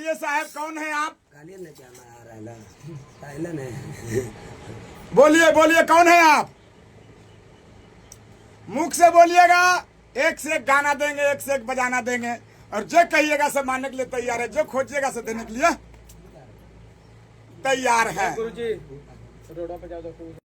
बोलिए साहब, कौन है आप? बोलिए बोलिए, कौन है आप? मुख से बोलिएगा, एक से एक गाना देंगे, एक से एक बजाना देंगे, और जो कहिएगा सब मानने के लिए तैयार है, जो खोजिएगा सब देने के लिए तैयार है। गुरुजी रोड़ा पे जाओ।